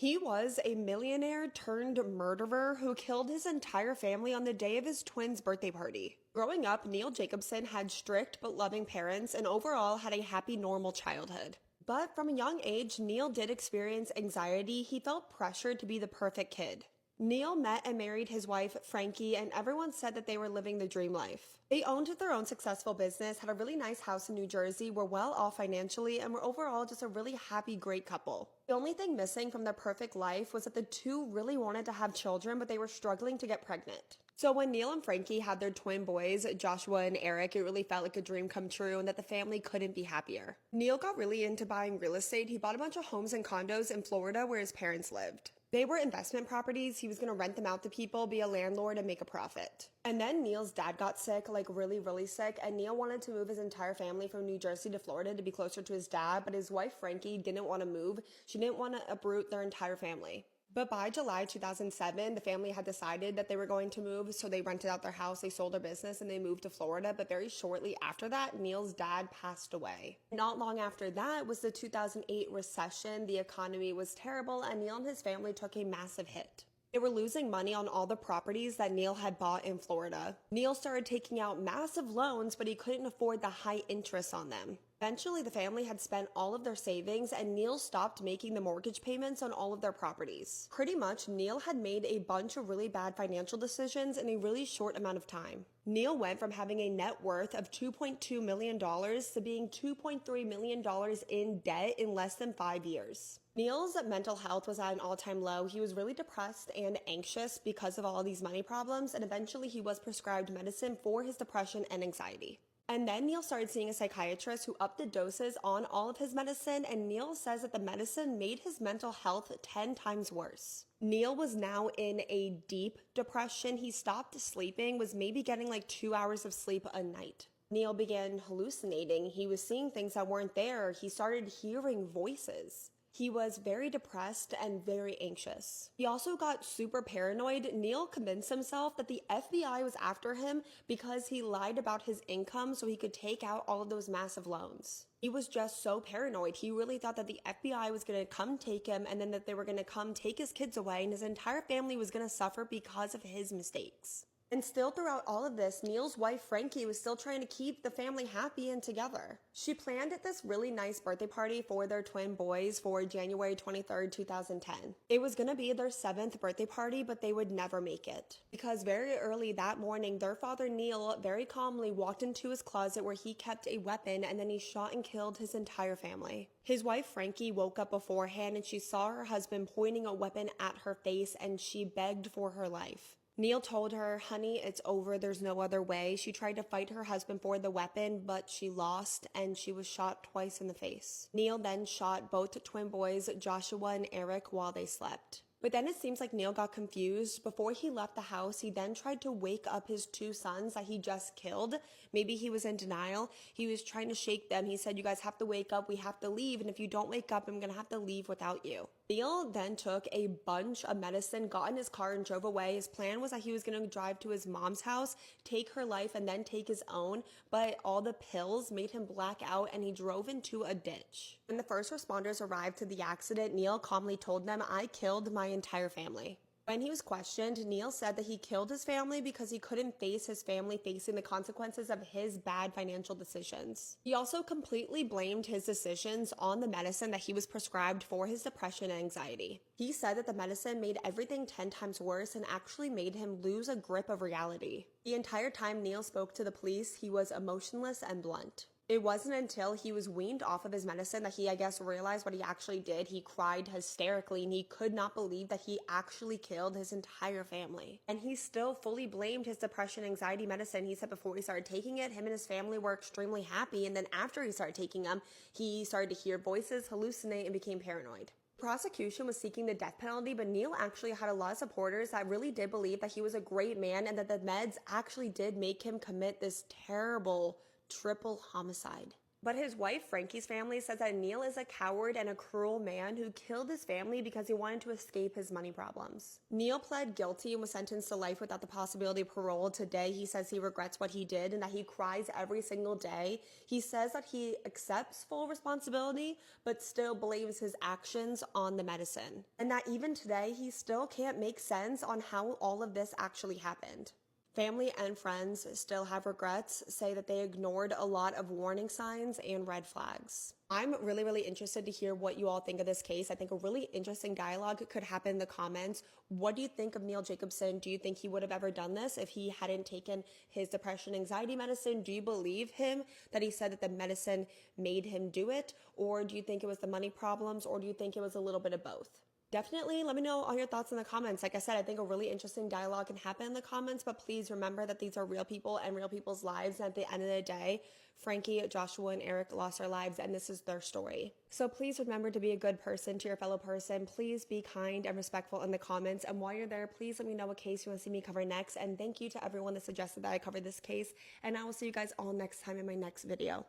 He was a millionaire turned murderer who killed his entire family on the day of his twins' birthday party. Growing up, Neil Jacobson had strict but loving parents and overall had a happy, normal childhood. But from a young age, Neil did experience anxiety. He felt pressured to be the perfect kid. Neil met and married his wife, Frankie, and everyone said that they were living the dream life. They owned their own successful business, had a really nice house in New Jersey, were well off financially, and were overall just a really happy, great couple. The only thing missing from their perfect life was that the two really wanted to have children, but they were struggling to get pregnant. So when Neil and Frankie had their twin boys, Joshua and Eric, it really felt like a dream come true and that the family couldn't be happier. Neil got really into buying real estate. He bought a bunch of homes and condos in Florida where his parents lived. They were investment properties. He was going to rent them out to people, be a landlord, and make a profit. And then Neil's dad got sick, like really, really sick, and Neil wanted to move his entire family from New Jersey to Florida to be closer to his dad, but his wife, Frankie, didn't want to move. She didn't want to uproot their entire family. But by July 2007, the family had decided that they were going to move, so they rented out their house, they sold their business, and they moved to Florida. But very shortly after that, Neil's dad passed away. Not long after that was the 2008 recession. The economy was terrible, and Neil and his family took a massive hit. They were losing money on all the properties that Neil had bought in Florida. Neil started taking out massive loans, but he couldn't afford the high interest on them. Eventually, the family had spent all of their savings and Neil stopped making the mortgage payments on all of their properties. Pretty much, Neil had made a bunch of really bad financial decisions in a really short amount of time. Neil went from having a net worth of $2.2 million to being $2.3 million in debt in less than 5 years. Neil's mental health was at an all-time low. He was really depressed and anxious because of all these money problems, and eventually he was prescribed medicine for his depression and anxiety. And then Neil started seeing a psychiatrist who upped the doses on all of his medicine, and Neil says that the medicine made his mental health 10 times worse. Neil was now in a deep depression. He stopped sleeping, was maybe getting like 2 hours of sleep a night. Neil began hallucinating. He was seeing things that weren't there. He started hearing voices. He was very depressed and very anxious. He also got super paranoid. Neil convinced himself that the FBI was after him because he lied about his income so he could take out all of those massive loans. He was just so paranoid. He really thought that the FBI was going to come take him and then that they were going to come take his kids away and his entire family was going to suffer because of his mistakes. And still throughout all of this, Neil's wife, Frankie, was still trying to keep the family happy and together. She planned this really nice birthday party for their twin boys for January 23rd, 2010. It was going to be their 7th birthday party, but they would never make it. Because very early that morning, their father, Neil, very calmly walked into his closet where he kept a weapon and then he shot and killed his entire family. His wife, Frankie, woke up beforehand and she saw her husband pointing a weapon at her face and she begged for her life. Neil told her, "Honey, it's over. There's no other way." She tried to fight her husband for the weapon, but she lost and she was shot twice in the face. Neil then shot both twin boys, Joshua and Eric, while they slept. But then it seems like Neil got confused. Before he left the house, he then tried to wake up his 2 sons that he just killed. Maybe he was in denial. He was trying to shake them. He said, "You guys have to wake up. We have to leave. And if you don't wake up, I'm going to have to leave without you." Neil then took a bunch of medicine, got in his car, and drove away. His plan was that he was going to drive to his mom's house, take her life, and then take his own. But all the pills made him black out, and he drove into a ditch. When the first responders arrived to the accident, Neil calmly told them, "I killed my entire family." When he was questioned, Neil said that he killed his family because he couldn't face his family facing the consequences of his bad financial decisions. He also completely blamed his decisions on the medicine that he was prescribed for his depression and anxiety. He said that the medicine made everything 10 times worse and actually made him lose a grip of reality. The entire time Neil spoke to the police, he was emotionless and blunt. It wasn't until he was weaned off of his medicine that he, realized what he actually did. He cried hysterically and he could not believe that he actually killed his entire family. And he still fully blamed his depression and anxiety medicine. He said before he started taking it, him and his family were extremely happy. And then after he started taking them, he started to hear voices, hallucinate, and became paranoid. The prosecution was seeking the death penalty, but Neil actually had a lot of supporters that really did believe that he was a great man and that the meds actually did make him commit this terrible triple homicide. But his wife, Frankie's family, says that Neil is a coward and a cruel man who killed his family because he wanted to escape his money problems. Neil pled guilty and was sentenced to life without the possibility of parole. Today, he says he regrets what he did and that he cries every single day. He says that he accepts full responsibility, but still blames his actions on the medicine. And that even today, he still can't make sense on how all of this actually happened. Family and friends still have regrets, say that they ignored a lot of warning signs and red flags. I'm really interested to hear what you all think of this case. I think a really interesting dialogue could happen in the comments. What do you think of Neil Jacobson? Do you think he would have ever done this if he hadn't taken his depression anxiety medicine? Do you believe him that he said that the medicine made him do it? Or do you think it was the money problems? Or do you think it was a little bit of both? Definitely let me know all your thoughts in the comments. Like I said, I think a really interesting dialogue can happen in the comments, but please remember that these are real people and real people's lives. And at the end of the day, Frankie, Joshua, and Eric lost their lives, and this is their story. So please remember to be a good person to your fellow person. Please be kind and respectful in the comments. And while you're there, please let me know what case you want to see me cover next. And thank you to everyone that suggested that I cover this case. And I will see you guys all next time in my next video.